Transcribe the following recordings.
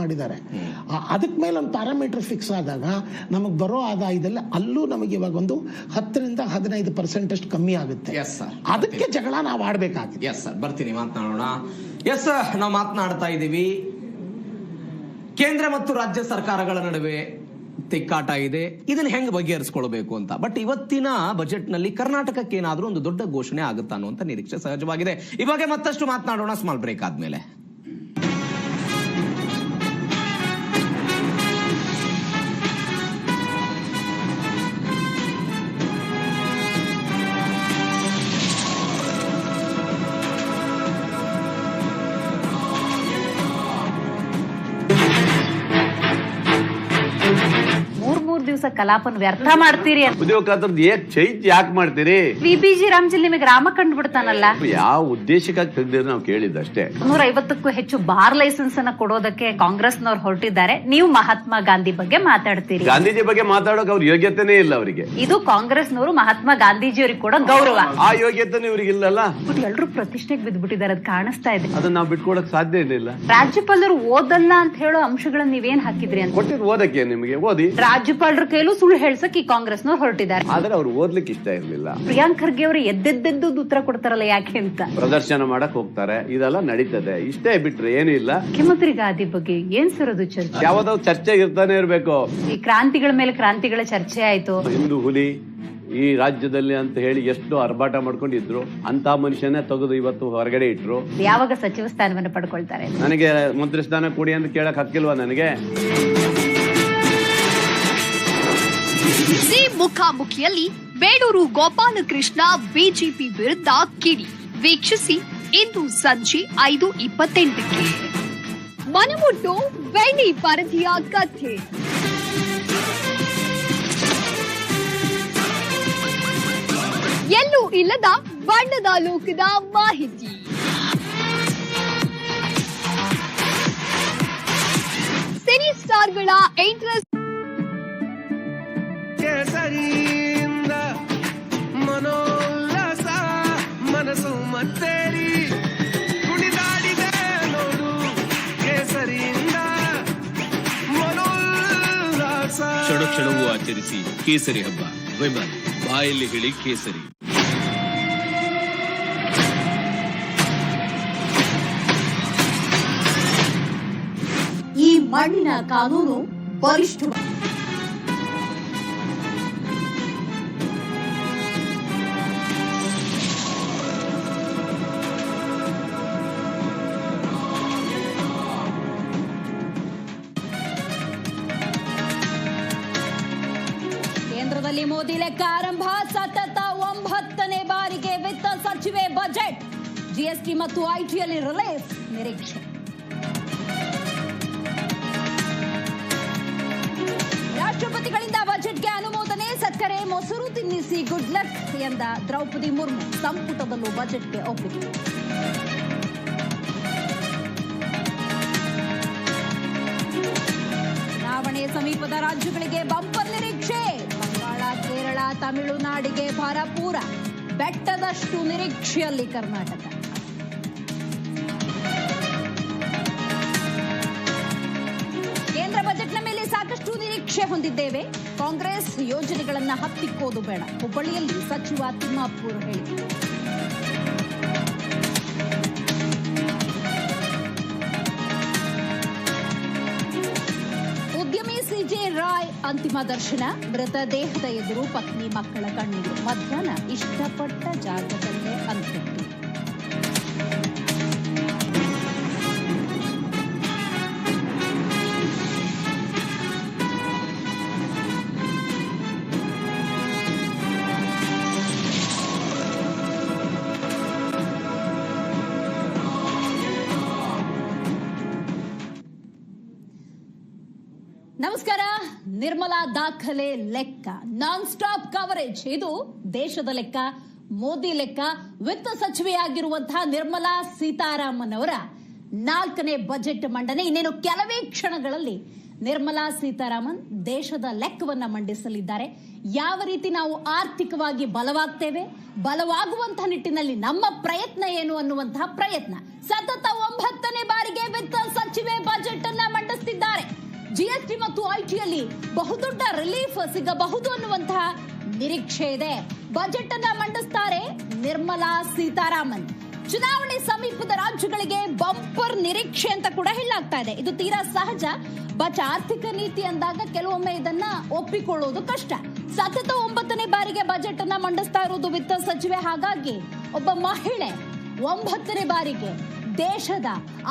ಮಾಡಿದ್ದಾರೆ. ಅದಕ್ಕೆ ಮೇಲೆ ಒಂದು ಪ್ಯಾರಾಮೀಟರ್ ಫಿಕ್ಸ್ ಆದಾಗ ನಮಗೆ ಬರೋ ಆದಾಯದಲ್ಲಿ ಅಲ್ಲೂ ನಮಗೆ ಇವಾಗ ಒಂದು 10-15% ಅಷ್ಟು ಕಮ್ಮಿ ಆಗುತ್ತೆ. ಅದಕ್ಕೆ ಜಗಳ ನಾವು ಆಡ್ಬೇಕಾಗಿದೆ. ಎಸ್ ಸರ್, ಬರ್ತೀನಿ, ಮಾತನಾಡೋಣ. ಎಸ್ ಸರ್, ನಾವು ಮಾತನಾಡ್ತಾ ಇದ್ದೀವಿ ಕೇಂದ್ರ ಮತ್ತು ರಾಜ್ಯ ಸರ್ಕಾರಗಳ ನಡುವೆ ತಿಕ್ಕಾಟ ಇದೆ, ಇದನ್ನ ಹೆಂಗ್ ಬಗೆಹರಿಸಿಕೊಳ್ಬೇಕು ಅಂತ. ಬಟ್ ಇವತ್ತಿನ ಬಜೆಟ್ ನಲ್ಲಿ ಕರ್ನಾಟಕಕ್ಕೆ ಏನಾದ್ರೂ ಒಂದು ದೊಡ್ಡ ಘೋಷಣೆ ಆಗುತ್ತಾ ಅನ್ನುವಂತ ನಿರೀಕ್ಷೆ ಸಹಜವಾಗಿದೆ. ಈ ಬಗ್ಗೆ ಮತ್ತಷ್ಟು ಮಾತನಾಡೋಣ ಸ್ಮಾಲ್ ಬ್ರೇಕ್ ಆದ್ಮೇಲೆ. ದಿವಸ ಕಲಾಪನ ವ್ಯರ್ಥ ಮಾಡ್ತೀರಿ. ಯಾಕೆ ಮಾಡ್ತೀರಿ? ವಿಬಿಜಿ ರಾಮ್ಜಿಲ್ ನಿಮಗೆ ರಾಮ ಕಂಡು ಬಿಡ್ತಾನಲ್ಲ. ಯಾವ ಉದ್ದೇಶಕ್ಕಾಗಿ ತೆಗ್ದಿರ ನಾವು ಕೇಳಿದಷ್ಟೇ. 150ಕ್ಕೂ ಹೆಚ್ಚು ಬಾರ್ ಲೈಸೆನ್ಸ್ ಅನ್ನ ಕೊಡೋದಕ್ಕೆ ಕಾಂಗ್ರೆಸ್ನವ್ರು ಹೊರಟಿದ್ದಾರೆ. ನೀವು ಮಹಾತ್ಮ ಗಾಂಧಿ ಬಗ್ಗೆ ಮಾತಾಡ್ತೀರಿ. ಗಾಂಧೀಜಿ ಬಗ್ಗೆ ಮಾತಾಡೋಕೆ ಅವ್ರ ಯೋಗ್ಯತೆನೇ ಇಲ್ಲ ಅವರಿಗೆ. ಇದು ಕಾಂಗ್ರೆಸ್ನವರು ಮಹಾತ್ಮ ಗಾಂಧೀಜಿ ಅವರಿಗೆ ಕೂಡ ಗೌರವ. ಆ ಯೋಗ್ಯತೆ ಇವ್ರಿಗೆ ಇಲ್ಲಲ್ಲ. ಎಲ್ಲರೂ ಪ್ರತಿಷ್ಠೆಗೆ ಬಿದ್ದ್ಬಿಟ್ಟಿದ್ದಾರೆ, ಅದು ಕಾಣಿಸ್ತಾ ಇದೆ. ಅದನ್ನ ನಾವು ಬಿಟ್ಕೊಡಕ್ ಸಾಧ್ಯ ಇಲ್ಲ. ರಾಜ್ಯಪಾಲರು ಓದಲ್ಲ ಅಂತ ಹೇಳೋ ಅಂಶಗಳನ್ನ ನೀವೇನ್ ಹಾಕಿದ್ರಿ ಅಂತ ಕೊಟ್ಟಿದ್ ಓದಕ್ಕೆ ನಿಮಗೆ ಓದಿ. ರಾಜ್ಯಪಾಲರ ಕೈಲೂ ಸುಳ್ಳು ಹೇಳ್ಸಕ್ ಈ ಕಾಂಗ್ರೆಸ್ನವ್ರು ಹೊರಟಿದ್ದಾರೆ. ಆದ್ರೆ ಅವ್ರು ಓದ್ಲಿಕ್ಕೆ ಇಷ್ಟ ಇರ್ಲಿಲ್ಲ. ಪ್ರಿಯಾಂಕ್ ಖರ್ಗೆ ಅವರು ಎದ್ದೆದ್ದು ಉತ್ತರ ಕೊಡ್ತಾರಲ್ಲ ಯಾಕೆ ಅಂತ ಪ್ರದರ್ಶನ ಮಾಡಕ್ ಹೋಗ್ತಾರೆ. ಇದೆಲ್ಲ ನಡೀತದೆ, ಇಷ್ಟೇ ಬಿಟ್ರೆ ಏನು ಇಲ್ಲ. ಮುಖ್ಯಮಂತ್ರಿ ಗಾದಿ ಬಗ್ಗೆ ಏನ್ ಸರ್ ಅದು ಚರ್ಚೆ? ಯಾವ್ದಾವ್ ಚರ್ಚೆ ಇರ್ತಾನೆ ಇರ್ಬೇಕು. ಈ ಕ್ರಾಂತಿಗಳ ಮೇಲೆ ಕ್ರಾಂತಿಗಳ ಚರ್ಚೆ ಆಯ್ತು. ಹಿಂದೂ ಹುಲಿ ಈ ರಾಜ್ಯದಲ್ಲಿ ಅಂತ ಹೇಳಿ ಎಷ್ಟು ಅರ್ಭಾಟ ಮಾಡ್ಕೊಂಡಿದ್ರು, ಅಂತ ಮನುಷ್ಯನೇ ತೆಗೆದು ಇವತ್ತು ಹೊರಗಡೆ ಇಟ್ರು. ಯಾವಾಗ ಸಚಿವ ಸ್ಥಾನವನ್ನು ಪಡ್ಕೊಳ್ತಾರೆ? ನನಗೆ ಮಂತ್ರಿ ಸ್ಥಾನ ಕೊಡಿ ಅಂತ ಕೇಳಕ್ ಹಕ್ಕಿಲ್ವಾ ನನಗೆ? ಝೀ ಮುಖಾಮುಖಿಯಲ್ಲಿ ಬೇಡೂರು ಗೋಪಾಲಕೃಷ್ಣ ಬಿಜೆಪಿ ವಿರುದ್ಧ ಕಿಡಿ. ವೀಕ್ಷಿಸಿ ಇಂದು ಸಂಜೆ 5:28ಕ್ಕೆ. ಮನಮುಟ್ಟು ಬೆಳ್ಳಿ ಪರದೆಯ ಕಥೆ. ಎಲ್ಲೂ ಇಲ್ಲದ ಬಣ್ಣದ ಲೋಕದ ಮಾಹಿತಿ. Cine ಸ್ಟಾರ್ಗಳ interest. ಕೇಸರಿಯಿಂದ ಮನೋಲ್ಲಾಸ ಮನಸ್ಸು ಮತ್ತೇರಿ ಕುಣಿದಾಡಿದೆ ನೋಡು. ಕೇಸರಿಯಿಂದ ಮನೋಲ್ಲಾಸ. ಕ್ಷಣ ಕ್ಷಣವೂ ಆಚರಿಸಿ ಕೇಸರಿ ಹಬ್ಬ. ವಿಮಲ್ ಬಾಯಲ್ಲಿ ಹೇಳಿ ಕೇಸರಿ. ಈ ಮಣ್ಣಿನ ಕಾನೂನು ಬಲಿಷ್ಠ. ಕೇಂದ್ರದಲ್ಲಿ ಮೋದಿ ಲೆಕ್ಕ ಆರಂಭ. ಸತತ 9ನೇ ಬಾರಿಗೆ ವಿತ್ತ ಸಚಿವೆ ಬಜೆಟ್. ಜಿಎಸ್ಟಿ ಮತ್ತು ಐಟಿಯಲ್ಲಿ ರಿಲೀಫ್ ನಿರೀಕ್ಷೆ. ರಾಷ್ಟ್ರಪತಿಗಳಿಂದ ಬಜೆಟ್ಗೆ ಅನುಮೋದನೆ. ಸಕ್ಕರೆ ಮೊಸರು ತಿನ್ನಿಸಿ ಗುಡ್ ಲಕ್ ಎಂದ ದ್ರೌಪದಿ ಮುರ್ಮು. ಸಂಪುಟದಲ್ಲೂ ಬಜೆಟ್ಗೆ ಒಪ್ಪಿಗೆ. ಚುನಾವಣೆ ಸಮೀಪದ ರಾಜ್ಯಗಳಿಗೆ ಬಂಪರ್ ನಿರೀಕ್ಷೆ. ಬಂಗಾಳ, ಕೇರಳ, ತಮಿಳುನಾಡಿಗೆ ಭರಪೂರ. ಬೆಟ್ಟದಷ್ಟು ನಿರೀಕ್ಷೆಯಲ್ಲಿ ಕರ್ನಾಟಕ. ಕೇಂದ್ರ ಬಜೆಟ್ನ ಮೇಲೆ ಸಾಕಷ್ಟು ನಿರೀಕ್ಷೆ ಹೊಂದಿದ್ದೇವೆ. ಕಾಂಗ್ರೆಸ್ ಯೋಜನೆಗಳನ್ನ ಹತ್ತಿಕ್ಕೋದು ಬೇಡ. ಹುಬ್ಬಳ್ಳಿಯಲ್ಲಿ ಸಚಿವ ತಿಮ್ಮಾಪುರ್ ಹೇಳಿಕೆ. ಉದ್ಯಮಿ ಸಿಜೆ ರಾಯ್ ಅಂತಿಮ ದರ್ಶನ. ಮೃತದೇಹದ ಎದುರು ಪತ್ನಿ ಮಕ್ಕಳ ಕಣ್ಣೀರು. ಮಧ್ಯಾಹ್ನ ಇಷ್ಟಪಟ್ಟ ಜಾಗದಲ್ಲೇ ಅಂತ್ಯಕ್ರಿಯೆ. ನಮಸ್ಕಾರ. ನಿರ್ಮಲಾ ದಾಖಲೆ ಲೆಕ್ಕ, ನಾನ್ ಸ್ಟಾಪ್ ಕವರೇಜ್. ಇದು ದೇಶದ ಲೆಕ್ಕ, ಮೋದಿ ಲೆಕ್ಕ. ವಿತ್ತ ಸಚಿವೆಯಾಗಿರುವಂತಹ ನಿರ್ಮಲಾ ಸೀತಾರಾಮನ್ ಅವರ 4ನೇ ಬಜೆಟ್ ಮಂಡನೆ ಇನ್ನೇನು ಕೆಲವೇ ಕ್ಷಣಗಳಲ್ಲಿ ನಿರ್ಮಲಾ ಸೀತಾರಾಮನ್ ದೇಶದ ಲೆಕ್ಕವನ್ನ ಮಂಡಿಸಲಿದ್ದಾರೆ. ಯಾವ ರೀತಿ ನಾವು ಆರ್ಥಿಕವಾಗಿ ಬಲವಾಗುವಂತಹ ನಿಟ್ಟಿನಲ್ಲಿ ನಮ್ಮ ಪ್ರಯತ್ನ ಏನು ಅನ್ನುವಂತಹ ಪ್ರಯತ್ನ. ಸತತ 9ನೇ ಬಾರಿಗೆ ವಿತ್ತ ಸಚಿವೆ ಬಜೆಟ್ ಅನ್ನ ಮಂಡಿಸುತ್ತಿದ್ದಾರೆ. ಜಿಎಸ್ಟಿ ಮತ್ತು ಐಟಿಯಲ್ಲಿ ಬಹುದೊಡ್ಡ ರಿಲೀಫ್ ಸಿಗಬಹುದು ಅನ್ನುವಂತಹ ನಿರೀಕ್ಷೆ ಇದೆ. ಬಜೆಟ್ ಅನ್ನ ಮಂಡಿಸ್ತಾರೆ ನಿರ್ಮಲಾ ಸೀತಾರಾಮನ್. ಚುನಾವಣೆ ಸಮೀಪದ ರಾಜ್ಯಗಳಿಗೆ ಬಂಪರ್ ನಿರೀಕ್ಷೆ ಅಂತ ಕೂಡ ಹೇಳಲಾಗ್ತಾ ಇದೆ. ಇದು ತೀರಾ ಸಹಜ. ಬಟ್ ಆರ್ಥಿಕ ನೀತಿ ಅಂದಾಗ ಕೆಲವೊಮ್ಮೆ ಇದನ್ನ ಒಪ್ಪಿಕೊಳ್ಳೋದು ಕಷ್ಟ. ಸತತ 9ನೇ ಬಾರಿಗೆ ಬಜೆಟ್ ಅನ್ನ ಮಂಡಿಸ್ತಾ ಇರೋದು ವಿತ್ತ ಸಚಿವೆ. ಹಾಗಾಗಿ ಒಬ್ಬ ಮಹಿಳೆ 9ನೇ ಬಾರಿಗೆ ದೇಶದ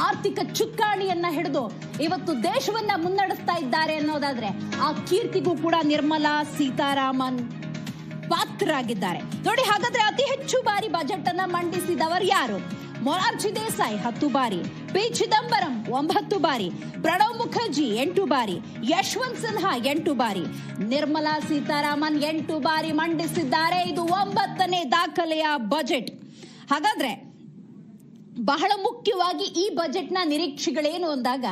ಆರ್ಥಿಕ ಚುಕ್ಕಾಣಿಯನ್ನ ಹಿಡಿದು ಇವತ್ತು ದೇಶವನ್ನ ಮುನ್ನಡೆಸ್ತಾ ಇದ್ದಾರೆ ಅನ್ನೋದಾದ್ರೆ ಆ ಕೀರ್ತಿಗೂ ಕೂಡ ನಿರ್ಮಲಾ ಸೀತಾರಾಮನ್ ಪಾತ್ರರಾಗಿದ್ದಾರೆ. ನೋಡಿ, ಹಾಗಾದ್ರೆ ಅತಿ ಹೆಚ್ಚು ಬಾರಿ ಬಜೆಟ್ ಅನ್ನ ಮಂಡಿಸಿದವರು ಯಾರು? ಮೊರಾರ್ಜಿ ದೇಸಾಯಿ 10 ಬಾರಿ, ಪಿ ಚಿದಂಬರಂ 9 ಬಾರಿ, ಪ್ರಣವ್ ಮುಖರ್ಜಿ 8 ಬಾರಿ, ಯಶವಂತ್ ಸಿನ್ಹಾ 8 ಬಾರಿ, ನಿರ್ಮಲಾ ಸೀತಾರಾಮನ್ 8 ಬಾರಿ ಮಂಡಿಸಿದ್ದಾರೆ. ಇದು 9ನೇ ದಾಖಲೆಯ ಬಜೆಟ್. ಹಾಗಾದ್ರೆ ಬಹಳ ಮುಖ್ಯವಾಗಿ ಈ ಬಜೆಟ್ನ ನಿರೀಕ್ಷೆಗಳೇನು ಅಂದಾಗ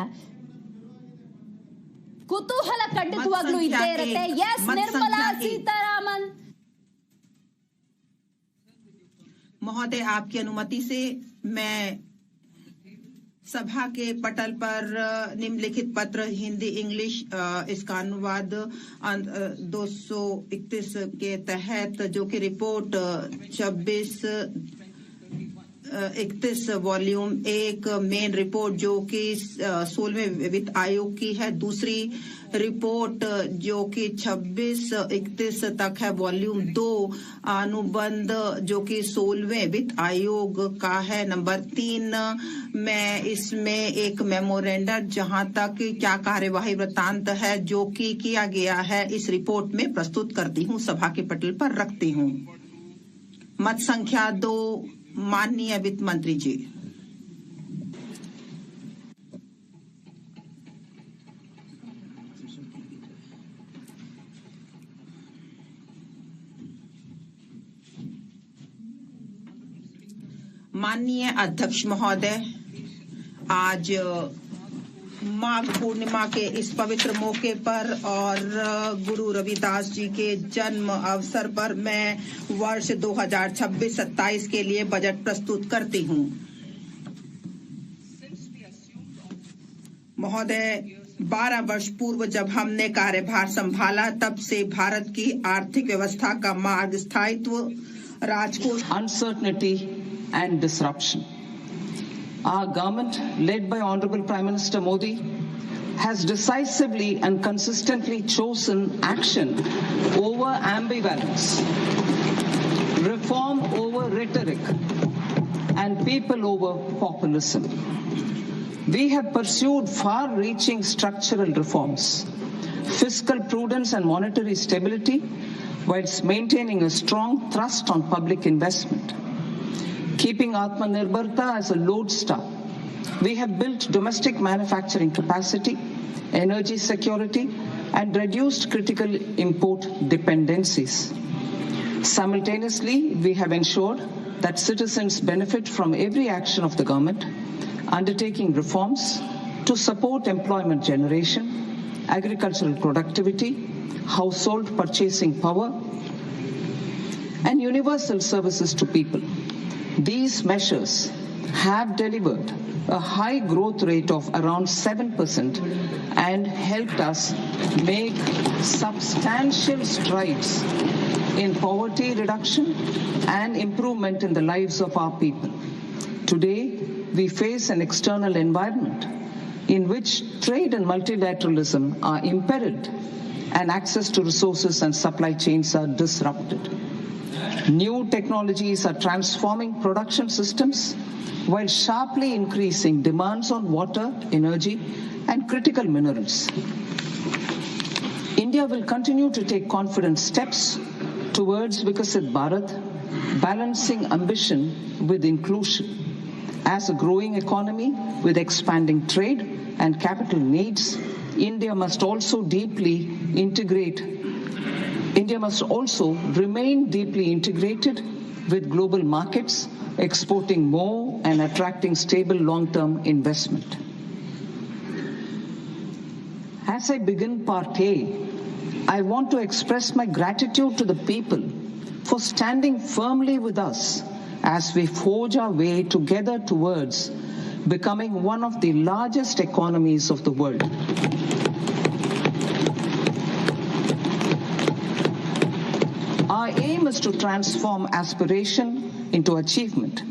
ಕುತೂಹಲ ಖಂಡಿತವಾಗ್ಲೂ ಇದ್ದೇ ಇರುತ್ತೆ. ಎಸ್, ನಿರ್ಮಲಾ सीतारामन। महोदय, आपकी अनुमति से मैं सभा के पटल पर निम्नलिखित पत्र हिंदी इंग्लिश इसका अनुवाद 231 के तहत जो कि रिपोर्ट 26-31 वॉल्यूम 1 मेन रिपोर्ट जो कि 16वें वित्त आयोग की है, दूसरी रिपोर्ट जो कि 26-31 तक है वॉल्यूम 2 अनुबंध जो कि 16वें वित्त आयोग का है, नंबर 3 मैं इसमें एक मेमोरेंडम जहां तक क्या कार्यवाही वृत्तांत है जो कि किया गया है इस रिपोर्ट में प्रस्तुत करती हूं, सभा के पटल पर रखती हूं। मत संख्या 2, माननीय वित्त मंत्री जी। माननीय अध्यक्ष महोदय, आज माघ पूर्णिमा के इस पवित्र मौके पर और गुरु रविदास जी के जन्म अवसर पर मैं वर्ष 2026-27 के लिए बजट प्रस्तुत करती हूं। महोदय, 12 वर्ष पूर्व जब हमने कार्यभार संभाला तब से भारत की आर्थिक व्यवस्था का मार्ग स्थायित्व, राजकोष, uncertainty and disruption. Our government, led by Honorable Prime Minister Modi, has decisively and consistently chosen action over ambivalence, reform over rhetoric, and people over populism. We have pursued far-reaching structural reforms, fiscal prudence and monetary stability, whilst maintaining a strong thrust on public investment. Keeping Atmanirbharta as a lodestar, we have built domestic manufacturing capacity, energy security, and reduced critical import dependencies. Simultaneously, we have ensured that citizens benefit from every action of the government, undertaking reforms to support employment generation, agricultural productivity, household purchasing power, and universal services to people. These measures have delivered a high growth rate of around 7% and helped us make substantial strides in poverty reduction and improvement in the lives of our people. Today, we face an external environment in which trade and multilateralism are imperiled and access to resources and supply chains are disrupted. New technologies are transforming production systems while sharply increasing demands on water, energy, and critical minerals. India will continue to take confident steps towards Vikasit Bharat, balancing ambition with inclusion. As a growing economy with expanding trade and capital needs, India must also remain deeply integrated with global markets, exporting more and attracting stable long-term investment. As I begin part A, I want to express my gratitude to the people for standing firmly with us as we forge our way together towards becoming one of the largest economies of the world. Our aim is to transform aspiration into achievement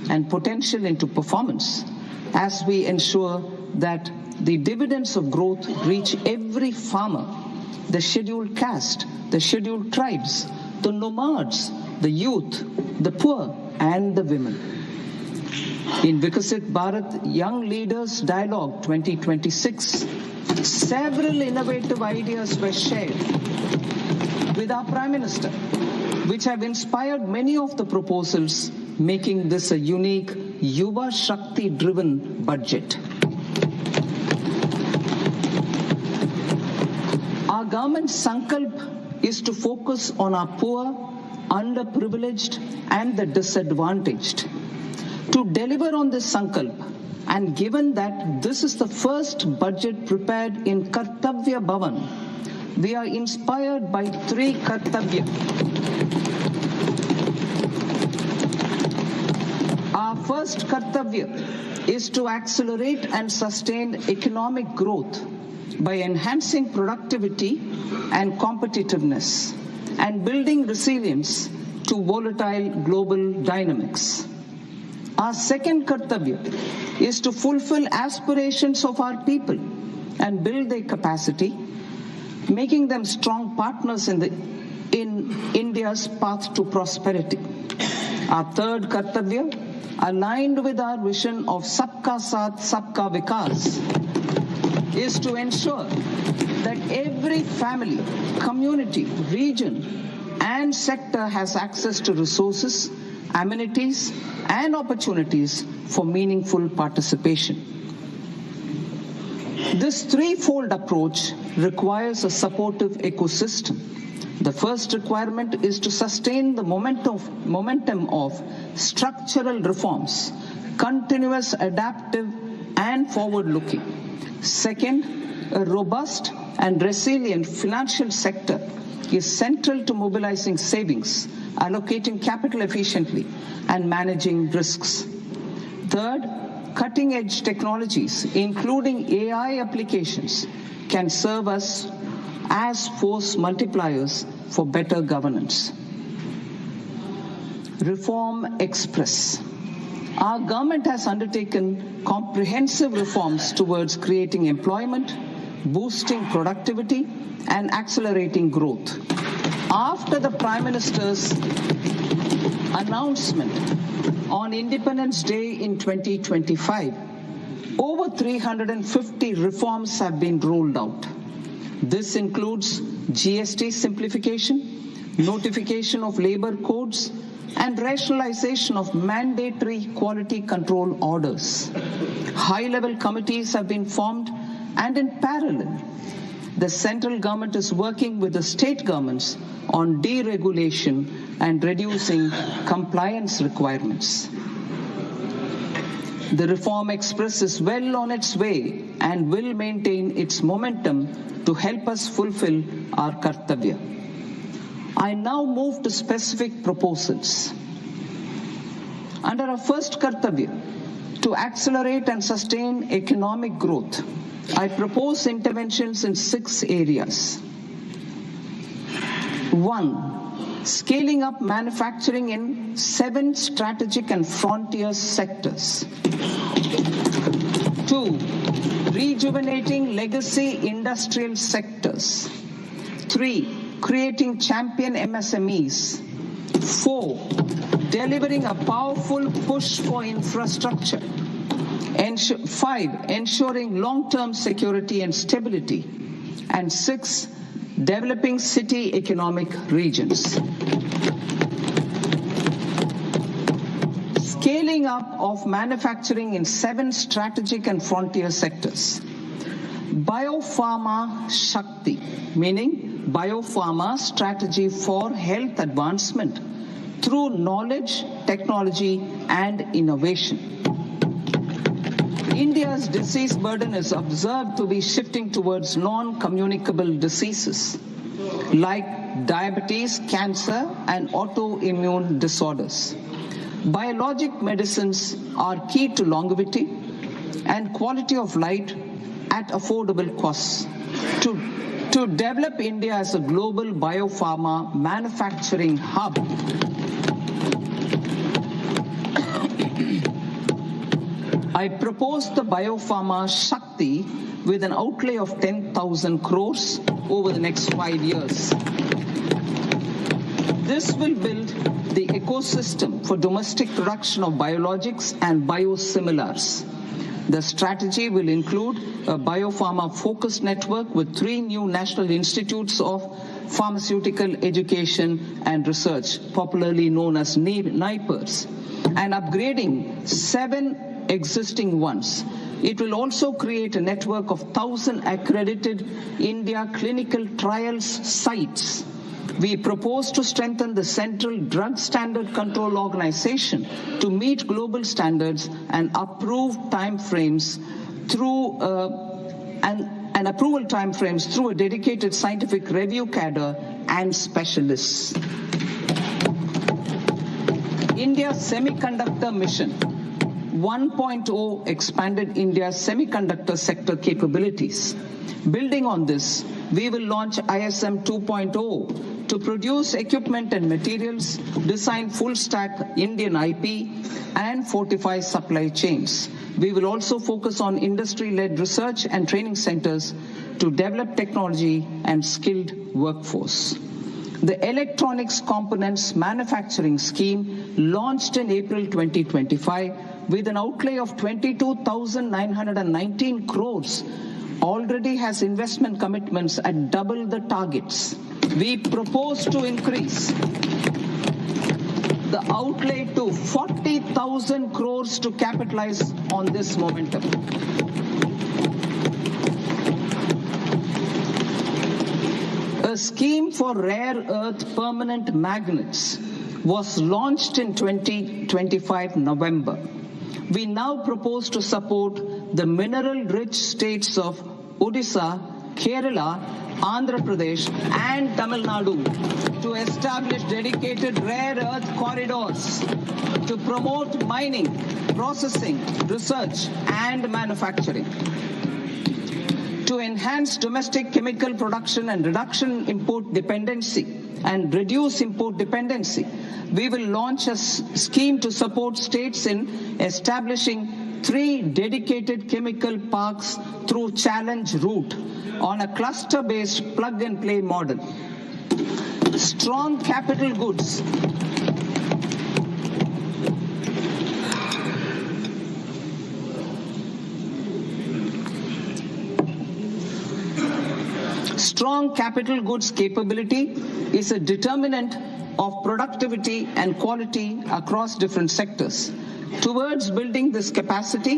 and potential into performance as we ensure that the dividends of growth reach every farmer, the scheduled caste, the scheduled tribes, the nomads, the youth, the poor, and the women. In Vikasit Bharat Young Leaders Dialogue 2026, several innovative ideas were shared with our Prime Minister, which have inspired many of the proposals, making this a unique Yuva Shakti-driven budget. Our government's sankalp is to focus on our poor, underprivileged, and the disadvantaged. To deliver on this sankalp, and given that this is the first budget prepared in Kartavya Bhavan, we are inspired by 3 Kartavya. Our first Kartavya is to accelerate and sustain economic growth by enhancing productivity and competitiveness and building resilience to volatile global dynamics. Our second Kartavya is to fulfill aspirations of our people and build their capacity, making them strong partners in India's path to prosperity. Our third Kartavya, aligned with our vision of Sabka Saath, Sabka Vikas, is to ensure that every family, community, region, and sector has access to resources, amenities, and opportunities for meaningful participation. This threefold approach requires a supportive ecosystem. The first requirement is to sustain the momentum of structural reforms, continuous, adaptive, and forward-looking. Second, a robust and resilient financial sector is central to mobilizing savings, allocating capital efficiently, and managing risks. Third, cutting-edge technologies, including AI applications, can serve us as force multipliers for better governance. Reform Express. Our government has undertaken comprehensive reforms towards creating employment, boosting productivity, and accelerating growth. After the Prime Minister's announcement on Independence Day in 2025, over 350 reforms have been rolled out. This includes GST simplification, notification of labor codes, and rationalization of mandatory quality control orders. High-level committees have been formed, and in parallel, the central government is working with the state governments on deregulation and reducing compliance requirements. The Reform Express is well on its way and will maintain its momentum to help us fulfill our Kartavya. I now move to specific proposals. Under our first Kartavya, to accelerate and sustain economic growth, I propose interventions in 6 areas. 1. Scaling up manufacturing in 7 strategic and frontier sectors. 2. Rejuvenating legacy industrial sectors. 3. Creating champion MSMEs. 4. Delivering a powerful push for infrastructure. 5. Ensuring long-term security and stability. And 6. Developing city economic regions. Scaling up of manufacturing in 7 strategic and frontier sectors. Biopharma Shakti, meaning biopharma strategy for health advancement through knowledge, technology, and innovation. India's disease burden is observed to be shifting towards non-communicable diseases like diabetes, cancer, and autoimmune disorders. Biologic medicines are key to longevity and quality of life at affordable costs. To develop India as a global biopharma manufacturing hub, I propose the Biopharma Shakti with an outlay of 10,000 crores over the next 5 years. This will build the ecosystem for domestic production of biologics and biosimilars. The strategy will include a biopharma-focused network with 3 new national institutes of pharmaceutical education and research, popularly known as NIPERs, and upgrading 7 existing ones. It will also create a network of 1,000 accredited India clinical trials sites. We propose to strengthen the Central Drug Standard Control Organization to meet global standards and approve timeframes through and approval timeframes through a dedicated scientific review cadre and specialists. India's semiconductor mission 1.0 expanded India's semiconductor sector capabilities. Building on this, we will launch ISM 2.0 to produce equipment and materials, design full-stack Indian IP, and fortify supply chains. We will also focus on industry-led research and training centers to develop technology and skilled workforce. The Electronics Components Manufacturing Scheme, launched in April 2025 with an outlay of 22,919 crores, already has investment commitments at double the targets. We propose to increase the outlay to 40,000 crores to capitalize on this momentum. A scheme for rare earth permanent magnets was launched in 2025 November. We now propose to support the mineral-rich states of Odisha, Kerala, Andhra Pradesh, and Tamil Nadu to establish dedicated rare earth corridors to promote mining, processing, research, and manufacturing. To enhance domestic chemical production and reduce import dependency, we will launch a scheme to support states in establishing 3 dedicated chemical parks through challenge route on a cluster-based plug-and-play model. Strong capital goods. Strong capital goods capability is a determinant of productivity and quality across different sectors. Towards building this capacity,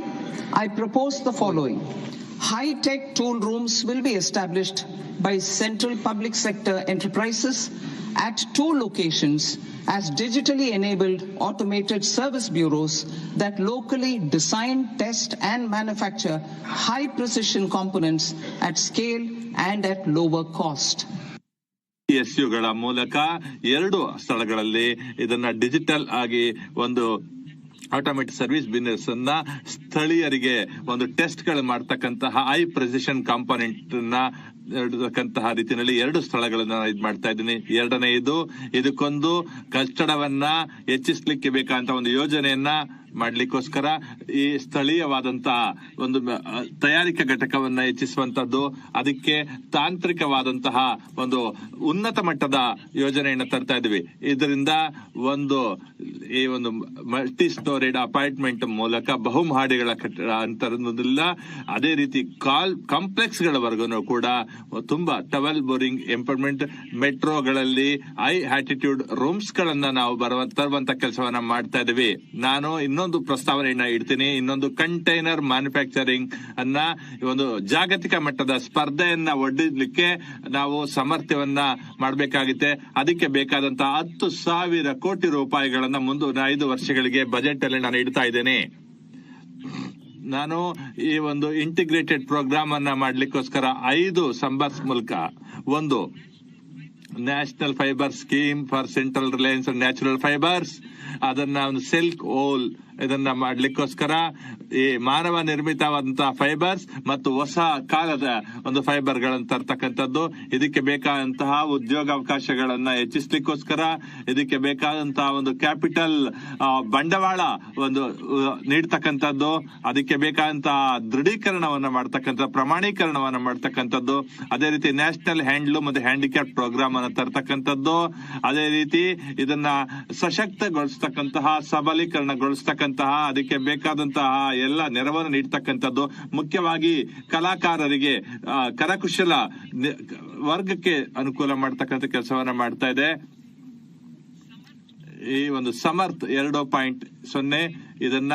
I propose the following. High-tech tool rooms will be established by central public sector enterprises at 2 locations as digitally enabled automated service bureaus that locally design, test, and manufacture high-precision components at scale and at lower cost. PSUಗಳ ಮೂಲಕ 2 ಸ್ಥಳಗಳಲ್ಲಿ ಇದನ್ನ digital ಆಗಿ ಒಂದು automatic service business ಅನ್ನ ಸ್ಥಳೀಯರಿಗೆ ಒಂದು test ಗಳು ಮಾಡ್ತಕ್ಕಂತಹ ಹೈ ಪ್ರೆಸಿಷನ್ ಕಾಂಪೋನೆಂಟ್ ನ ಇರತಕ್ಕಂತಹ ರೀತಿಯಲ್ಲಿ 2 ಸ್ಥಳಗಳನ್ನ ಮಾಡ್ತಾ ಇದ್ದೀನಿ. ಎರಡನೆಯದು ಇದಕ್ಕೊಂದು ಕಟ್ಟಡವನ್ನ ಹೆಚ್ಚಿಸಲಿಕ್ಕೆ ಬೇಕಾದಂತ ಒಂದು ಯೋಜನೆಯನ್ನ ಮಾಡ್ಲಿಕ್ಕೋಸ್ಕರ ಈ ಸ್ಥಳೀಯವಾದಂತಹ ಒಂದು ತಯಾರಿಕಾ ಘಟಕವನ್ನ ಹೆಚ್ಚಿಸುವಂತದ್ದು, ಅದಕ್ಕೆ ತಾಂತ್ರಿಕವಾದಂತಹ ಒಂದು ಉನ್ನತ ಮಟ್ಟದ ಯೋಜನೆಯನ್ನ ತರ್ತಾ ಇದ್ವಿ. ಇದರಿಂದ ಈ ಒಂದು ಮಲ್ಟಿ ಸ್ಟೋರಿಡ್ ಅಪಾರ್ಟ್ಮೆಂಟ್ ಮೂಲಕ ಬಹುಮಹಡಿಗಳ ಕಟ್ಟಡ ಅಂತರದಿಲ್ಲ, ಅದೇ ರೀತಿ ಕಾಂಪ್ಲೆಕ್ಸ್ ಗಳವರೆಗೂ ಕೂಡ ತುಂಬಾ ಟವೆಲ್ ಬೋರಿಂಗ್ ಎಂಪರ್ಮೆಂಟ್ ಮೆಟ್ರೋಗಳಲ್ಲಿ ಹೈ ಆಟಿಟ್ಯೂಡ್ ರೂಮ್ಸ್ ಗಳನ್ನ ನಾವು ತರುವಂತ ಕೆಲಸವನ್ನ ಮಾಡ್ತಾ ಇದೀವಿ. ನಾನು ಇನ್ನೊಂದು ಪ್ರಸ್ತಾವನೆಯನ್ನ ಇಡ್ತೀನಿ. ಇನ್ನೊಂದು ಕಂಟೈನರ್ ಮ್ಯಾನುಫ್ಯಾಕ್ಚರಿಂಗ್ ಅನ್ನ ಒಂದು ಜಾಗತಿಕ ಮಟ್ಟದ ಸ್ಪರ್ಧೆಯನ್ನ ಒಡ್ಡಲಿಕ್ಕೆ ನಾವು ಸಾಮರ್ಥ್ಯವನ್ನ ಮಾಡಬೇಕಾಗುತ್ತೆ. ಅದಕ್ಕೆ ಬೇಕಾದಂತಹ 10,000 ಕೋಟಿ ರೂಪಾಯಿಗಳನ್ನ ಮುಂದಿನ 5 ವರ್ಷಗಳಿಗೆ ಬಜೆಟ್ ಅಲ್ಲಿ ನಾನು ಇಡ್ತಾ ಇದ್ದೇನೆ. ನಾನು ಈ ಒಂದು ಇಂಟಿಗ್ರೇಟೆಡ್ ಪ್ರೋಗ್ರಾಮ್ ಅನ್ನ ಮಾಡ್ಲಿಕ್ಕೋಸ್ಕರ 5 ಸಂಬರ್ಸ್ ಮೂಲಕ ಒಂದು national fibre scheme for central Reliance natural fibres, ಅದನ್ನ ಒಂದು ಸಿಲ್ಕ್ ಓಲ್ ಇದನ್ನ ಮಾಡ್ಲಿಕ್ಕೋಸ್ಕರ ಈ ಮಾನವ ನಿರ್ಮಿತವಾದಂತಹ ಫೈಬರ್ಸ್ ಮತ್ತು ಹೊಸ ಕಾಲದ ಒಂದು ಫೈಬರ್ ಗಳನ್ನು ತರ್ತಕ್ಕಂಥದ್ದು, ಇದಕ್ಕೆ ಬೇಕಾದಂತಹ ಉದ್ಯೋಗಾವಕಾಶಗಳನ್ನ ಹೆಚ್ಚಿಸ್ಲಿಕ್ಕೋಸ್ಕರ, ಇದಕ್ಕೆ ಬೇಕಾದಂತಹ ಒಂದು ಕ್ಯಾಪಿಟಲ್ ಬಂಡವಾಳ ಒಂದು ನೀಡ್ತಕ್ಕಂಥದ್ದು, ಅದಕ್ಕೆ ಬೇಕಾದಂತಹ ದೃಢೀಕರಣವನ್ನ ಮಾಡ್ತಕ್ಕಂಥ ಪ್ರಮಾಣೀಕರಣವನ್ನ ಮಾಡ್ತಕ್ಕಂಥದ್ದು, ಅದೇ ರೀತಿ ನ್ಯಾಷನಲ್ ಹ್ಯಾಂಡ್ಲೂಮ್ ಮತ್ತು ಹ್ಯಾಂಡಿಕ್ಯಾಪ್ ಪ್ರೋಗ್ರಾಮ್ ಅನ್ನ ತರ್ತಕ್ಕಂಥದ್ದು, ಅದೇ ರೀತಿ ಇದನ್ನ ಸಶಕ್ತಗೊಳಿಸ್ತಕ್ಕಂತಹ ಸಬಲೀಕರಣಗೊಳಿಸ್ತಕ್ಕಂತಹ ಅದಕ್ಕೆ ಬೇಕಾದಂತಹ ಎಲ್ಲ ನೆರವನ್ನು ನೀಡ್ತಕ್ಕಂಥದ್ದು, ಮುಖ್ಯವಾಗಿ ಕಲಾಕಾರರಿಗೆ ಕರಕುಶಲ ವರ್ಗಕ್ಕೆ ಅನುಕೂಲ ಮಾಡ್ತಕ್ಕಂಥ ಕೆಲಸವನ್ನ ಮಾಡ್ತಾ ಇದೆ. ಈ ಒಂದು ಸಮರ್ಥ್ 2.0 ಇದನ್ನ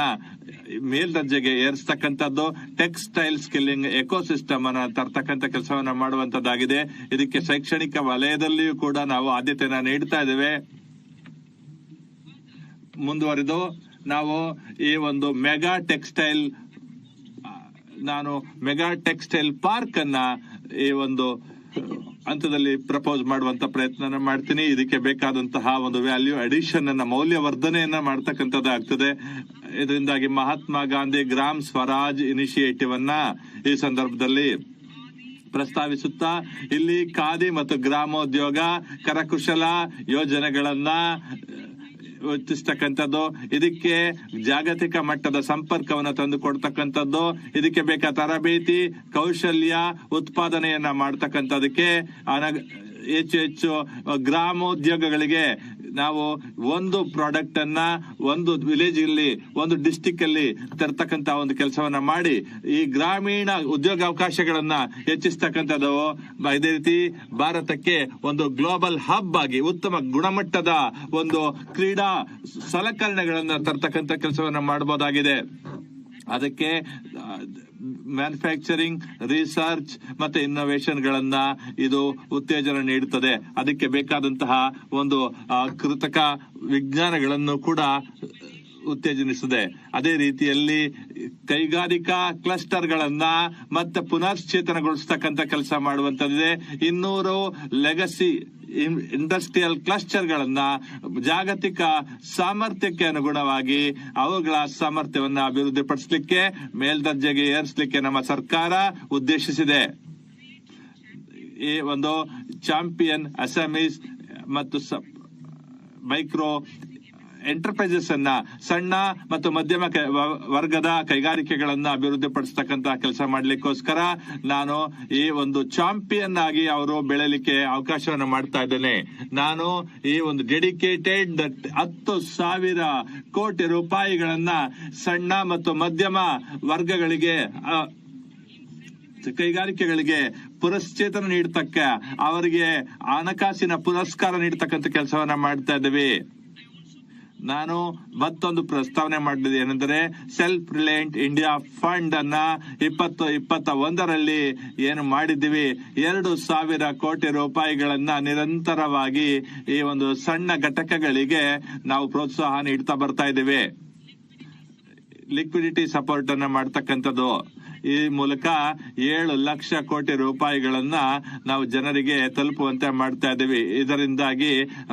ಮೇಲ್ದರ್ಜೆಗೆ ಏರಿಸ್ತಕ್ಕಂಥದ್ದು, ಟೆಕ್ಸ್ಟೈಲ್ ಸ್ಕಿಲ್ಲಿಂಗ್ ಎಕೋಸಿಸ್ಟಮ್ ಅನ್ನ ತರ್ತಕ್ಕಂಥ ಕೆಲಸವನ್ನ ಮಾಡುವಂತದ್ದಾಗಿದೆ. ಇದಕ್ಕೆ ಶೈಕ್ಷಣಿಕ ವಲಯದಲ್ಲಿಯೂ ಕೂಡ ನಾವು ಆದ್ಯತೆಯನ್ನ ನೀಡ್ತಾ ಇದ್ದೇವೆ. ಮುಂದುವರಿದು ನಾವು ಈ ಒಂದು ಮೆಗಾ ಟೆಕ್ಸ್ಟೈಲ್ ಪಾರ್ಕ್ ಅನ್ನ ಈ ಒಂದು ಹಂತದಲ್ಲಿ ಪ್ರಪೋಸ್ ಮಾಡುವಂತ ಪ್ರಯತ್ನ ಮಾಡ್ತೀನಿ. ಇದಕ್ಕೆ ಬೇಕಾದಂತಹ ಒಂದು ವ್ಯಾಲ್ಯೂ ಅಡಿಷನ್ ಅನ್ನ ಮೌಲ್ಯವರ್ಧನೆಯನ್ನ ಮಾಡ್ತಕ್ಕಂಥದ್ದಾಗ್ತದೆ. ಇದರಿಂದಾಗಿ ಮಹಾತ್ಮ ಗಾಂಧಿ ಗ್ರಾಮ್ ಸ್ವರಾಜ್ ಇನಿಷಿಯೇಟಿವ್ ಅನ್ನ ಈ ಸಂದರ್ಭದಲ್ಲಿ ಪ್ರಸ್ತಾವಿಸುತ್ತಾ ಇಲ್ಲಿ ಖಾದಿ ಮತ್ತು ಗ್ರಾಮೋದ್ಯೋಗ ಕರಕುಶಲ ಯೋಜನೆಗಳನ್ನ ಹೆಚ್ಚಿಸ್ತಕ್ಕಂಥದ್ದು, ಇದಕ್ಕೆ ಜಾಗತಿಕ ಮಟ್ಟದ ಸಂಪರ್ಕವನ್ನು ತಂದು ಕೊಡ್ತಕ್ಕಂಥದ್ದು, ಇದಕ್ಕೆ ಬೇಕಾದ ತರಬೇತಿ ಕೌಶಲ್ಯ ಉತ್ಪಾದನೆಯನ್ನ ಮಾಡ್ತಕ್ಕಂಥದಕ್ಕೆ ಹೆಚ್ಚು ಗ್ರಾಮೋದ್ಯೋಗಗಳಿಗೆ ನಾವು ಒಂದು ಪ್ರಾಡಕ್ಟ್ ಅನ್ನ ಒಂದು ವಿಲೇಜ್ ಅಲ್ಲಿ ಒಂದು ಡಿಸ್ಟಿಕ್ ಅಲ್ಲಿ ತರ್ತಕ್ಕಂತ ಒಂದು ಕೆಲಸವನ್ನ ಮಾಡಿ ಈ ಗ್ರಾಮೀಣ ಉದ್ಯೋಗಾವಕಾಶಗಳನ್ನ ಹೆಚ್ಚಿಸ್ತಕ್ಕಂಥದ್ದು. ಇದೇ ರೀತಿ ಭಾರತಕ್ಕೆ ಒಂದು ಗ್ಲೋಬಲ್ ಹಬ್ ಆಗಿ ಉತ್ತಮ ಗುಣಮಟ್ಟದ ಒಂದು ಕ್ರೀಡಾ ಸಲಕರಣೆಗಳನ್ನ ತರ್ತಕ್ಕಂಥ ಕೆಲಸವನ್ನ ಮಾಡಬಹುದಾಗಿದೆ. ಅದಕ್ಕೆ ಮ್ಯಾನುಫ್ಯಾಕ್ಚರಿಂಗ್, ರಿಸರ್ಚ್ ಮತ್ತೆ ಇನ್ನೋವೇಷನ್ ಗಳನ್ನ ಇದು ಉತ್ತೇಜನ ನೀಡುತ್ತದೆ. ಅದಕ್ಕೆ ಬೇಕಾದಂತಹ ಒಂದು ಕೃತಕ ವಿಜ್ಞಾನಗಳನ್ನು ಕೂಡ ಉತ್ತೇಜನಿಸಿದೆ. ಅದೇ ರೀತಿಯಲ್ಲಿ ಕೈಗಾರಿಕಾ ಕ್ಲಸ್ಟರ್ ಗಳನ್ನ ಮತ್ತೆ ಪುನಶ್ಚೇತನಗೊಳಿಸ್ತಕ್ಕಂಥ ಕೆಲಸ ಮಾಡುವಂತದ್ದಿದೆ. 200 ಲೆಗಸಿ ಇಂಡಸ್ಟ್ರಿಯಲ್ ಕ್ಲಸ್ಟರ್ ಗಳನ್ನ ಜಾಗತಿಕ ಸಾಮರ್ಥ್ಯಕ್ಕೆ ಅನುಗುಣವಾಗಿ ಅವುಗಳ ಸಾಮರ್ಥ್ಯವನ್ನ ಅಭಿವೃದ್ಧಿಪಡಿಸಲಿಕ್ಕೆ ಮೇಲ್ದರ್ಜೆಗೆ ಏರಿಸಲಿಕ್ಕೆ ನಮ್ಮ ಸರ್ಕಾರ ಉದ್ದೇಶಿಸಿದೆ. ಈ ಒಂದು ಚಾಂಪಿಯನ್ SMEs ಮತ್ತು ಮೈಕ್ರೋ ಎಂಟರ್ಪ್ರೈಸಸ್ ಅನ್ನ ಸಣ್ಣ ಮತ್ತು ಮಧ್ಯಮ ವರ್ಗದ ಕೈಗಾರಿಕೆಗಳನ್ನ ಅಭಿವೃದ್ಧಿಪಡಿಸತಕ್ಕಂತ ಕೆಲಸ ಮಾಡ್ಲಿಕ್ಕೋಸ್ಕರ ನಾನು ಈ ಒಂದು ಚಾಂಪಿಯನ್ ಆಗಿ ಅವರು ಬೆಳೆಯಲಿಕ್ಕೆ ಅವಕಾಶವನ್ನು ಮಾಡ್ತಾ ಇದ್ದೇನೆ. ನಾನು ಈ ಒಂದು ಡೆಡಿಕೇಟೆಡ್ 10,000 ಕೋಟಿ ರೂಪಾಯಿಗಳನ್ನ ಸಣ್ಣ ಮತ್ತು ಮಧ್ಯಮ ವರ್ಗಗಳಿಗೆ ಕೈಗಾರಿಕೆಗಳಿಗೆ ಪುನಶ್ಚೇತನ ನೀಡತಕ್ಕ ಅವರಿಗೆ ಹಣಕಾಸಿನ ಪುರಸ್ಕಾರ ನೀಡತಕ್ಕಂಥ ಕೆಲಸವನ್ನ ಮಾಡ್ತಾ ಇದ್ದೇವೆ. ನಾನು ಮತ್ತೊಂದು ಪ್ರಸ್ತಾವನೆ ಮಾಡಿದೆ ಏನೆಂದರೆ ಸೆಲ್ಫ್ ರಿಲಯಂಟ್ ಇಂಡಿಯಾ ಫಂಡ್ ಅನ್ನ 2021ರಲ್ಲಿ ಏನು ಮಾಡಿದ್ದೀವಿ, 2,000 ಕೋಟಿ ರೂಪಾಯಿಗಳನ್ನ ನಿರಂತರವಾಗಿ ಈ ಒಂದು ಸಣ್ಣ ಘಟಕಗಳಿಗೆ ನಾವು ಪ್ರೋತ್ಸಾಹ ನೀಡ್ತಾ ಬರ್ತಾ ಇದ್ದೇವೆ. ಲಿಕ್ವಿಡಿಟಿ ಸಪೋರ್ಟ್ ಅನ್ನ ಮಾಡ್ತಕ್ಕಂಥದ್ದು. ಈ ಮೂಲಕ 7 ಲಕ್ಷ ಕೋಟಿ ರೂಪಾಯಿಗಳನ್ನ ನಾವು ಜನರಿಗೆ ತಲುಪುವಂತೆ ಮಾಡ್ತಾ ಇದ್ದೇವೆ. ಇದರಿಂದಾಗಿ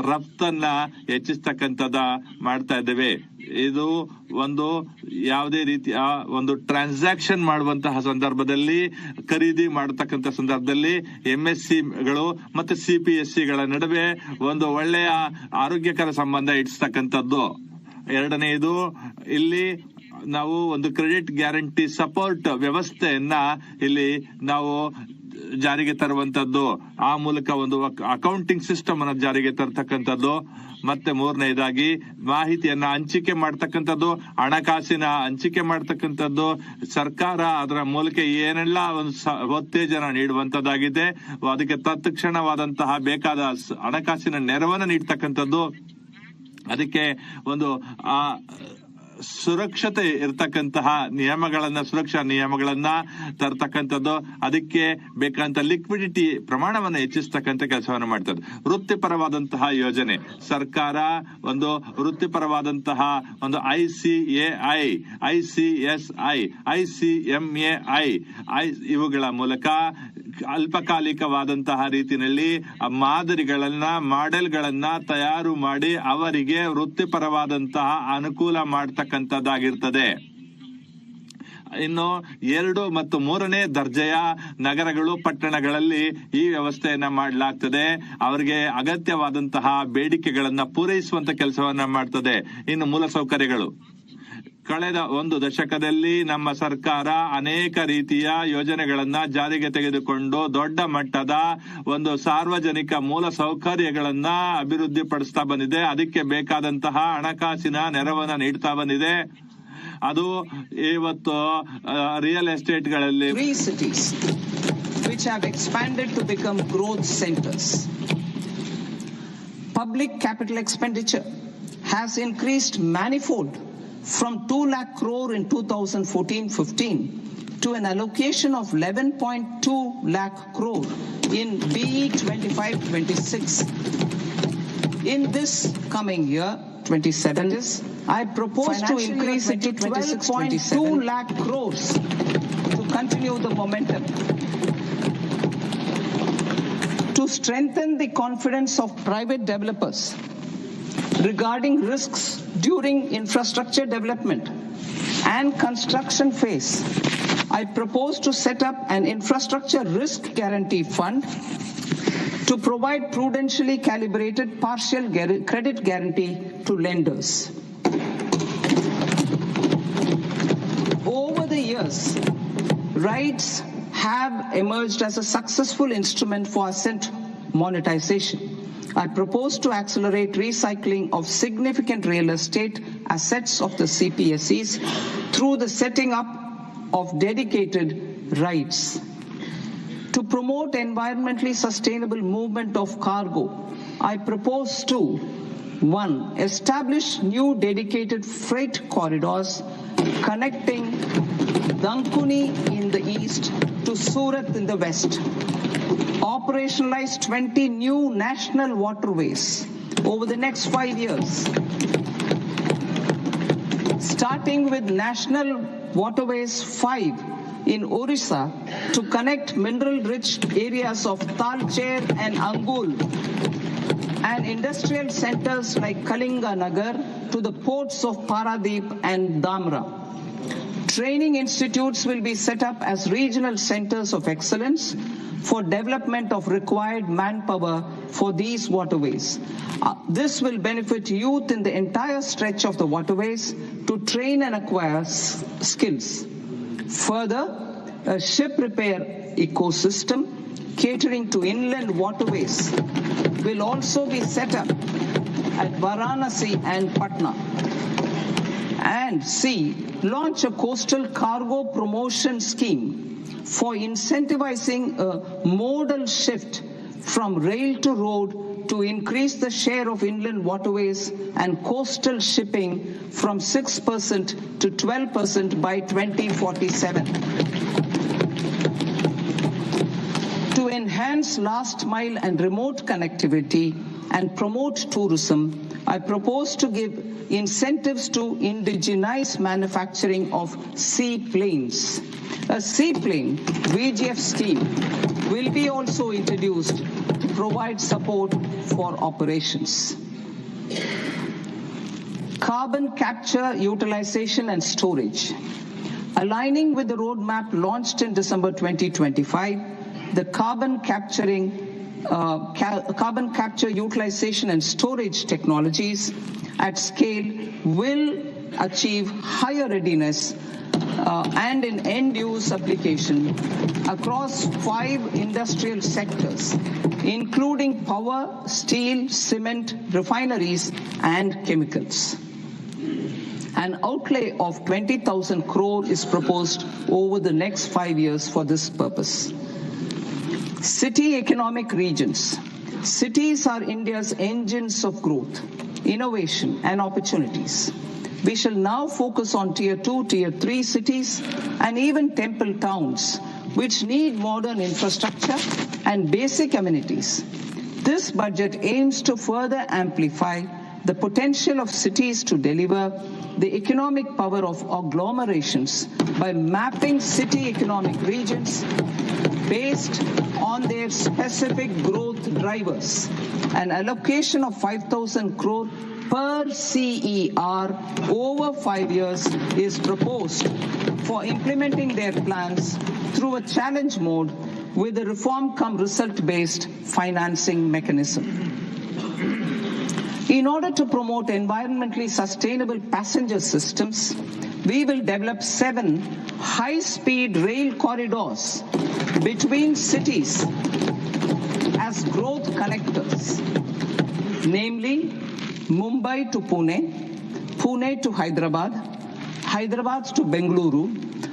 ರಫ್ತನ್ನ ಹೆಚ್ಚಿಸ್ತಕ್ಕಂಥದ ಮಾಡ್ತಾ ಇದ್ದೇವೆ. ಇದು ಒಂದು ಯಾವುದೇ ರೀತಿಯ ಒಂದು ಟ್ರಾನ್ಸಾಕ್ಷನ್ ಮಾಡುವಂತಹ ಸಂದರ್ಭದಲ್ಲಿ, ಖರೀದಿ ಮಾಡತಕ್ಕಂಥ ಸಂದರ್ಭದಲ್ಲಿ MSCಗಳು ಮತ್ತೆ CPSCಗಳ ನಡುವೆ ಒಂದು ಒಳ್ಳೆಯ ಆರೋಗ್ಯಕರ ಸಂಬಂಧ ಇಡಿಸ್ತಕ್ಕಂಥದ್ದು. ಎರಡನೆಯದು, ಇಲ್ಲಿ ನಾವು ಒಂದು ಕ್ರೆಡಿಟ್ ಗ್ಯಾರಂಟಿ ಸಪೋರ್ಟ್ ವ್ಯವಸ್ಥೆಯನ್ನ ಇಲ್ಲಿ ನಾವು ಜಾರಿಗೆ ತರುವಂತದ್ದು, ಆ ಮೂಲಕ ಒಂದು ಅಕೌಂಟಿಂಗ್ ಸಿಸ್ಟಮ್ ಅನ್ನ ಜಾರಿಗೆ ತರ್ತಕ್ಕಂಥದ್ದು. ಮತ್ತೆ ಮೂರನೇದಾಗಿ ಮಾಹಿತಿಯನ್ನ ಹಂಚಿಕೆ ಮಾಡ್ತಕ್ಕಂಥದ್ದು, ಹಣಕಾಸಿನ ಹಂಚಿಕೆ ಮಾಡ್ತಕ್ಕಂಥದ್ದು. ಸರ್ಕಾರ ಅದರ ಮೂಲಕ ಏನೆಲ್ಲ ಒಂದು ಉತ್ತೇಜನ ನೀಡುವಂತದ್ದಾಗಿದೆ, ಅದಕ್ಕೆ ತತ್ಕ್ಷಣವಾದಂತಹ ಬೇಕಾದ ಹಣಕಾಸಿನ ನೆರವನ್ನು ನೀಡ್ತಕ್ಕಂಥದ್ದು. ಅದಕ್ಕೆ ಒಂದು ಸುರಕ್ಷತೆ ಇರ್ತಕ್ಕಂತಹ ಸುರಕ್ಷಾ ನಿಯಮಗಳನ್ನ ತರ್ತಕ್ಕಂಥದ್ದು, ಅದಕ್ಕೆ ಬೇಕಂತ ಲಿಕ್ವಿಡಿಟಿ ಪ್ರಮಾಣವನ್ನು ಹೆಚ್ಚಿಸ್ತಕ್ಕಂಥ ಕೆಲಸವನ್ನು ಮಾಡ್ತದೆ. ವೃತ್ತಿಪರವಾದಂತಹ ಯೋಜನೆ, ಸರ್ಕಾರ ಒಂದು ವೃತ್ತಿಪರವಾದಂತಹ ಒಂದು ICAI, ICSI, ICMAI ಇವುಗಳ ಮೂಲಕ ಅಲ್ಪಕಾಲಿಕವಾದಂತಹ ರೀತಿಯಲ್ಲಿ ಮಾಡೆಲ್ಗಳನ್ನ ತಯಾರು ಮಾಡಿ ಅವರಿಗೆ ವೃತ್ತಿಪರವಾದಂತಹ ಅನುಕೂಲ ಮಾಡತಕ್ಕಂಥದ್ದಾಗಿರ್ತದೆ. ಇನ್ನು 2 ಮತ್ತು 3ನೇ ದರ್ಜೆಯ ನಗರಗಳು, ಪಟ್ಟಣಗಳಲ್ಲಿ ಈ ವ್ಯವಸ್ಥೆಯನ್ನ ಮಾಡಲಾಗ್ತದೆ. ಅವರಿಗೆ ಅಗತ್ಯವಾದಂತಹ ಬೇಡಿಕೆಗಳನ್ನ ಪೂರೈಸುವಂತ ಕೆಲಸವನ್ನ ಮಾಡ್ತದೆ. ಇನ್ನು ಮೂಲಸೌಕರ್ಯಗಳು, ಕಳೆದ 1 ದಶಕದಲ್ಲಿ ನಮ್ಮ ಸರ್ಕಾರ ಅನೇಕ ರೀತಿಯ ಯೋಜನೆಗಳನ್ನ ಜಾರಿಗೆ ತೆಗೆದುಕೊಂಡು ದೊಡ್ಡ ಮಟ್ಟದ ಒಂದು ಸಾರ್ವಜನಿಕ ಮೂಲ ಸೌಕರ್ಯಗಳನ್ನ ಅಭಿವೃದ್ಧಿಪಡಿಸ್ತಾ ಬಂದಿದೆ. ಅದಕ್ಕೆ ಬೇಕಾದಂತಹ ಹಣಕಾಸಿನ ನೆರವನ್ನ ನೀಡ್ತಾ ಬಂದಿದೆ. ಅದು ಇವತ್ತು real ಎಸ್ಟೇಟ್ಗಳಲ್ಲಿ 3 cities which have expanded to become growth centers. Public capital expenditure has increased manifold from 2 lakh crore in 2014-15 to an allocation of 11.2 lakh crore in BE 25-26. In this coming year, 27, I propose to increase it to 12.2 lakh crores to continue the momentum. To strengthen the confidence of private developers regarding risks during infrastructure development and construction phase, I propose to set up an infrastructure risk guarantee fund to provide prudentially calibrated partial credit guarantee to lenders. Over the years, rights have emerged as a successful instrument for asset monetization. I propose to accelerate recycling of significant real estate assets of the CPSEs through the setting up of dedicated rights. To promote environmentally sustainable movement of cargo, I propose to 1. Establish new dedicated freight corridors connecting Dankuni in the east to Surat in the west. Operationalize 20 new national waterways over the next 5 years. Starting with National Waterways 5 in Orissa to connect mineral-rich areas of Talcher and Angul and industrial centers like Kalinga Nagar to the ports of Paradeep and Dhamra. Training institutes will be set up as regional centers of excellence for development of required manpower for these waterways. This will benefit youth in the entire stretch of the waterways to train and acquire skills. Further, a ship repair ecosystem catering to inland waterways will also be set up at Varanasi and Patna. And C, launch a coastal cargo promotion scheme for incentivizing a modal shift from rail to road to increase the share of inland waterways and coastal shipping from 6% to 12% by 2047. To enhance last mile and remote connectivity and promote tourism, I propose to give incentives to indigenize manufacturing of seaplanes. A seaplane VGF scheme will be also introduced to provide support for operations. Carbon capture, utilization and storage. Aligning with the roadmap launched in December 2025, the carbon capture, utilization and storage technologies at scale will achieve higher readiness and in end-use application across 5 industrial sectors, including power, steel, cement, refineries, and chemicals. An outlay of 20,000 crore is proposed over the next 5 years for this purpose. City economic regions. Cities are India's engines of growth, innovation, and opportunities. We shall now focus on Tier 2, Tier 3 cities and even temple towns, which need modern infrastructure and basic amenities. This budget aims to further amplify the potential of cities to deliver the economic power of agglomerations by mapping city economic regions based on their specific growth drivers. An allocation of 5,000 crore per CER over 5 years is proposed for implementing their plans through a challenge mode with a reform cum result based financing mechanism. In order to promote environmentally sustainable passenger systems, we will develop 7 high-speed rail corridors between cities as growth connectors, namely Mumbai to Pune, Pune to Hyderabad, Hyderabad to Bengaluru,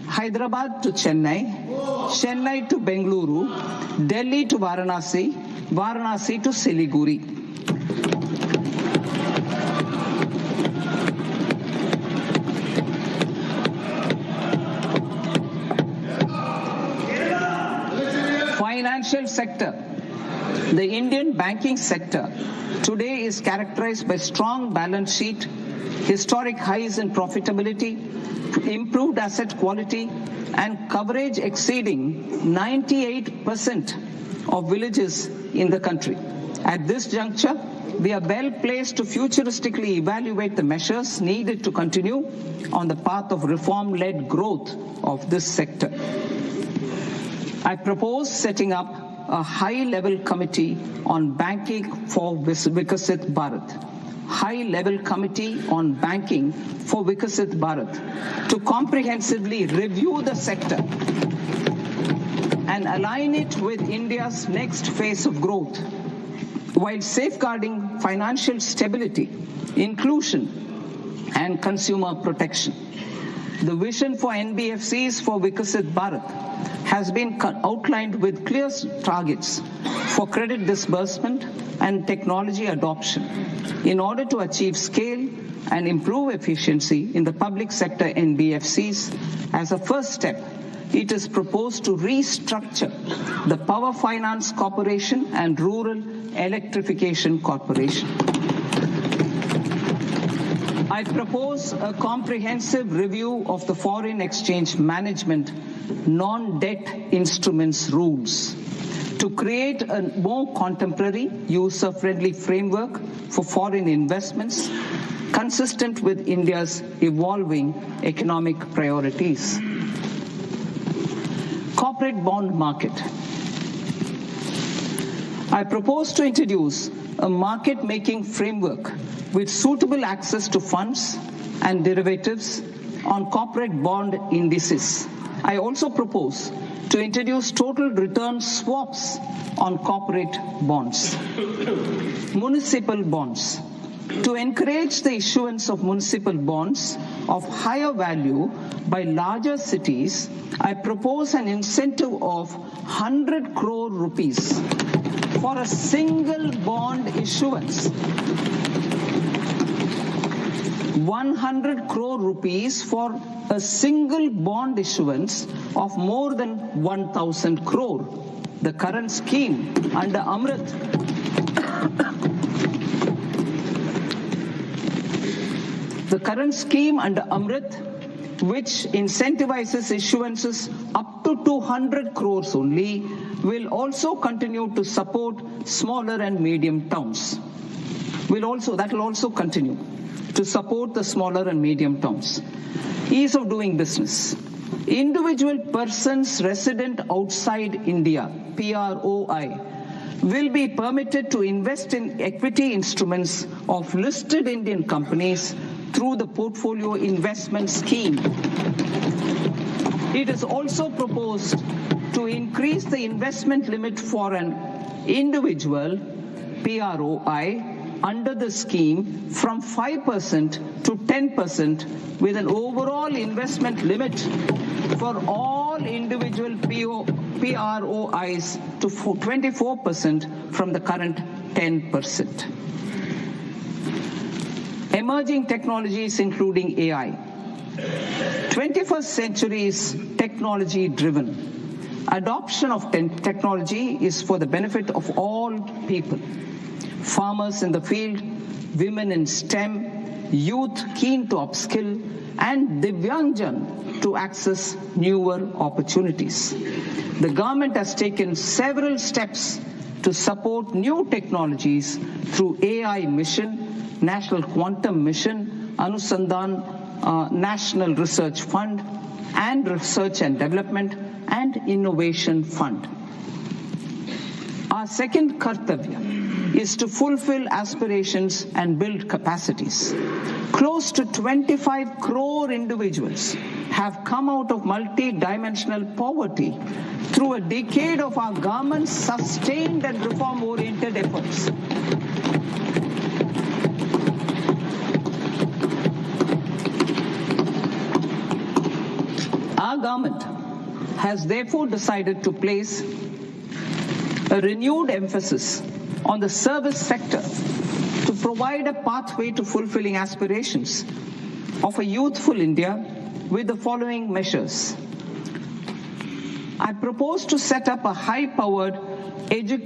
Hyderabad to Chennai, Chennai to Bengaluru, Delhi to Varanasi, Varanasi to Siliguri. Financial sector. The Indian banking sector today is characterized by strong balance sheet, historic highs in profitability, improved asset quality, and coverage exceeding 98% of villages in the country. At this juncture, we are well placed to futuristically evaluate the measures needed to continue on the path of reform-led growth of this sector. I propose setting up a high-level committee on banking for Vikasit Bharat. High-level committee on banking for Vikasit Bharat to comprehensively review the sector and align it with India's next phase of growth, while safeguarding financial stability, inclusion, and consumer protection. The vision for NBFCs for Vikasit Bharat has been outlined with clear targets for credit disbursement and technology adoption in order to achieve scale and improve efficiency in the public sector NBFCs. As a first step, it is proposed to restructure the Power Finance Corporation and Rural Electrification Corporation. I propose a comprehensive review of the foreign exchange management non-debt instruments rules to create a more contemporary, user-friendly framework for foreign investments consistent with India's evolving economic priorities. Corporate bond market. I propose to introduce a market-making framework with suitable access to funds and derivatives on corporate bond indices. I also propose to introduce total return swaps on corporate bonds. Municipal bonds. To encourage the issuance of municipal bonds of higher value by larger cities, I propose an incentive of 100 crore rupees for a single bond issuance. 100 crore rupees for a single bond issuance of more than 1,000 crore. The current scheme under Amrit which incentivizes issuances up to 200 crores only, will also continue to support smaller and medium towns. That will also continue to support the smaller and medium towns. Ease of doing business. Individual persons resident outside India, PROI, will be permitted to invest in equity instruments of listed Indian companies through the Portfolio Investment Scheme. It is also proposed to increase the investment limit for an individual PROI under the scheme from 5% to 10%, with an overall investment limit for all individual PROIs to 24% from the current 10%. emerging technologies including AI. 21st century is technology driven. Adoption of technology is for the benefit of all people. Farmers in the field, women in STEM, youth keen to upskill, and Divyangjan to access newer opportunities. The government has taken several steps to support new technologies through AI Mission, National Quantum Mission, Anusandhan National Research Fund, and Research and Development and Innovation Fund. Our second kartavya is to fulfill aspirations and build capacities. Close to 25 crore individuals have come out of multi-dimensional poverty through a decade of our government's sustained and reform-oriented efforts. Our government has therefore decided to place a renewed emphasis on the service sector to provide a pathway to fulfilling aspirations of a youthful India with the following measures. I propose to set up a high-powered education